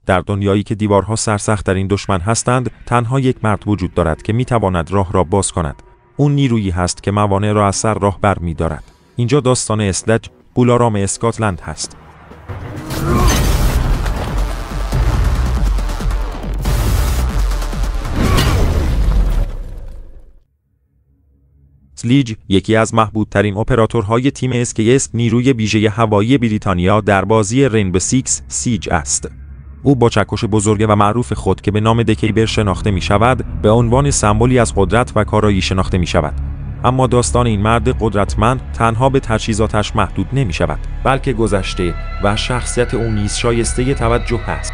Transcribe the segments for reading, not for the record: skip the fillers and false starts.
در دنیایی که دیوارها سرسخت‌ترین دشمن هستند، تنها یک مرد وجود دارد که میتواند راه را باز کند. اون نیرویی هست که موانع را از سر راه بر می‌دارد. اینجا داستان اسلج، غول‌آرام اسکاتلند هست. اسلیج یکی از محبوب‌ترین اپراتورهای تیم اسکیس نیروی ویژه هوایی بریتانیا در بازی رینبو سیکس سیج است. او با چکش بزرگ و معروف خود که به نام دکیبر شناخته می شود، به عنوان سمبولی از قدرت و کارایی شناخته می شود. اما داستان این مرد قدرتمند تنها به تجهیزاتش محدود نمی شود، بلکه گذشته و شخصیت او نیز شایسته توجه است.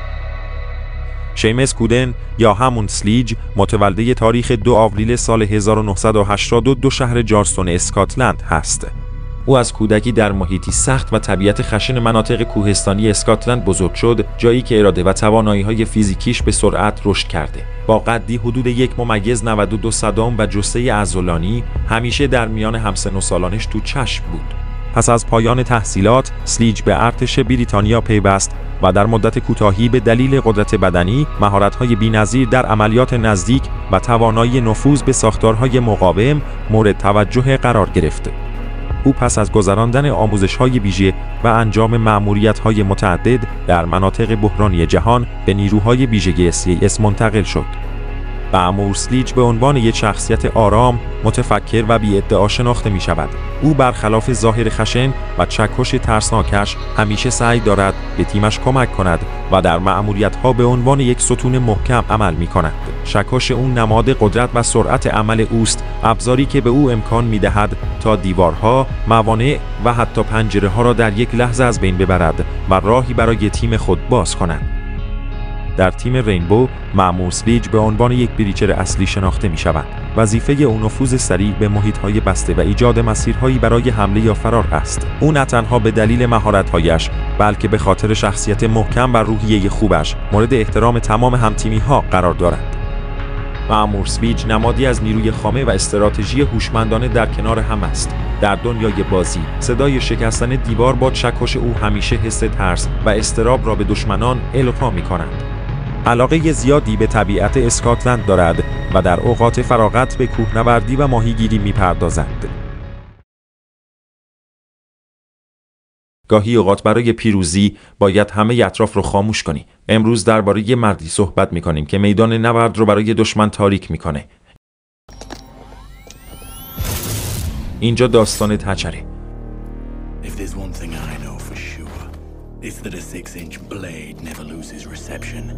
شیمس کودن یا همون اسلیج متولد تاریخ 2 آوریل سال 1982 شهر جارستون اسکاتلند هست. او از کودکی در محیطی سخت و طبیعت خشن مناطق کوهستانی اسکاتلند بزرگ شد، جایی که اراده و توانایی‌های فیزیکیش به سرعت رشد کرده. با قدی حدود 1.92 صدام و جثه عضلانی، همیشه در میان همسن و سالانش تو چشم بود. پس از پایان تحصیلات، اسلیج به ارتش بریتانیا پیوست و در مدت کوتاهی به دلیل قدرت بدنی، مهارت‌های بی‌نظیر در عملیات نزدیک و توانایی نفوذ به ساختارهای مقاوم مورد توجه قرار گرفت. او پس از گذراندن آموزش‌های ویژه و انجام مأموریت‌های متعدد در مناطق بحرانی جهان به نیروهای ویژه SAS منتقل شد. مأمور اسلیج به عنوان یک شخصیت آرام، متفکر و بی‌ادعا شناخته می شود. او برخلاف ظاهر خشن و چکش ترسناکش همیشه سعی دارد به تیمش کمک کند و در مأموریت‌ها به عنوان یک ستون محکم عمل می کند. چکش او نماد قدرت و سرعت عمل اوست، ابزاری که به او امکان می دهد تا دیوارها، موانع و حتی پنجره‌ها را در یک لحظه از بین ببرد و راهی برای تیم خود باز کند. در تیم رینبو، مأمور اسلیج به عنوان یک بریچر اصلی شناخته می شود. وظیفه او نفوذ سریع به محیط‌های بسته و ایجاد مسیرهایی برای حمله یا فرار است. او نه تنها به دلیل مهارت‌هایش، بلکه به خاطر شخصیت محکم و روحیه خوبش مورد احترام تمام هم‌تیمی‌ها قرار دارد. مأمور اسلیج نمادی از نیروی خامه و استراتژی هوشمندانه در کنار هم است. در دنیای بازی، صدای شکستن دیوار با چکش او همیشه حس ترس و اضطراب را به دشمنان القا می‌کند. علاقه زیادی به طبیعت اسکاتلند دارد و در اوقات فراغت به کوهنوردی و ماهیگیری می‌پردازد. گاهی اوقات برای پیروزی باید همه اطراف رو خاموش کنی. امروز درباره مردی صحبت می‌کنیم که میدان نبرد رو برای دشمن تاریک می‌کنه. اینجا داستان تچره. If there's one thing I know for sure, it's that a 6-inch blade never loses reception.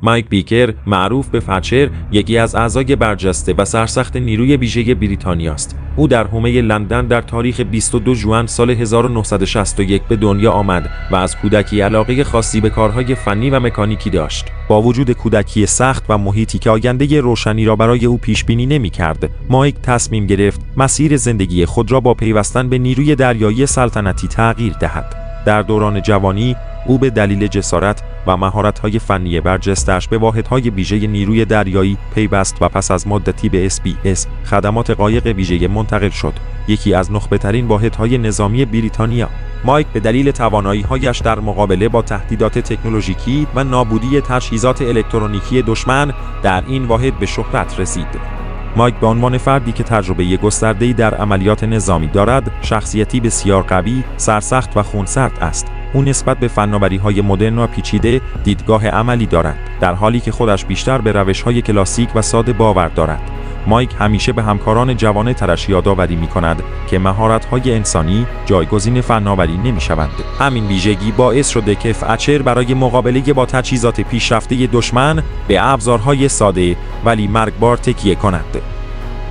مایک بیکر، معروف به فچر، یکی از اعضای برجسته و سرسخت نیروی ویژه بریتانیا است. او در حومه لندن در تاریخ 22 ژوئن سال 1961 به دنیا آمد و از کودکی علاقه خاصی به کارهای فنی و مکانیکی داشت. با وجود کودکی سخت و محیطی که آینده روشنی را برای او پیش بینی نمی‌کرد، مایک تصمیم گرفت مسیر زندگی خود را با پیوستن به نیروی دریایی سلطنتی تغییر دهد. در دوران جوانی، او به دلیل جسارت و مهارت‌های فنی برجسته‌اش به واحدهای ویژه نیروی دریایی پیوست و پس از مدتی به SBS خدمات قایق ویژه منتقل شد، یکی از نخبه‌ترین واحدهای نظامی بریتانیا. مایک به دلیل توانایی‌هایش در مقابله با تهدیدات تکنولوژیکی و نابودی تجهیزات الکترونیکی دشمن در این واحد به شهرت رسید. مایک به عنوان فردی که تجربه گسترده‌ای در عملیات نظامی دارد، شخصیتی بسیار قوی، سرسخت و خونسرد است. او نسبت به فناوری‌های مدرن و پیچیده دیدگاه عملی دارد، در حالی که خودش بیشتر به روش‌های کلاسیک و ساده باور دارد. مایک همیشه به همکاران جوان ترش یادآوری می‌کند که مهارت‌های انسانی جایگزین فناوری نمی‌شوند. همین ویژگی باعث شده که فچر برای مقابله با تجهیزات پیشرفته دشمن به ابزارهای ساده ولی مرگبار تکیه کند.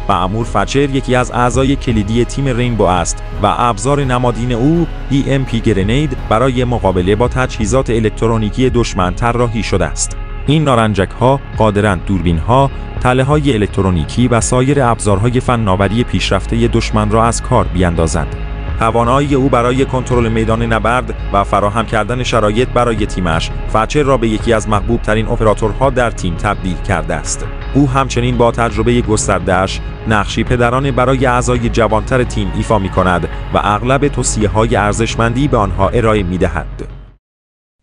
مأمور فچر یکی از اعضای کلیدی تیم رینبو است و ابزار نمادین او EMP گرنید برای مقابله با تجهیزات الکترونیکی دشمن طراحی شده است. این نارنجک‌ها قادرند دوربین‌ها، تله‌های الکترونیکی و سایر ابزارهای فناوری پیشرفته دشمن را از کار بیاندازند. توانایی او برای کنترل میدان نبرد و فراهم کردن شرایط برای تیمش، فچر را به یکی از محبوب‌ترین اپراتورها در تیم تبدیل کرده است. او همچنین با تجربه گسترده‌اش نقشی پدرانه برای اعضای جوانتر تیم ایفا می‌کند و اغلب توصیه‌های ارزشمندی به آنها ارائه می‌دهد.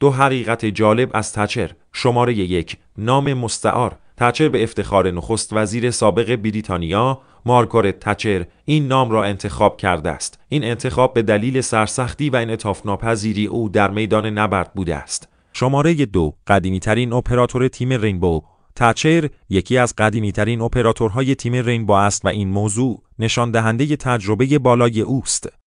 دو حقیقت جالب از تچر. شماره 1. نام مستعار. تچر به افتخار نخست وزیر سابق بریتانیا مارگارت تچر این نام را انتخاب کرده است. این انتخاب به دلیل سرسختی و انعطاف ناپذیری او در میدان نبرد بوده است. شماره 2. قدیمی‌ترین اپراتور تیم رینبو. تچر یکی از قدیمی‌ترین اپراتورهای تیم رینبو است و این موضوع نشان دهنده تجربه بالای اوست.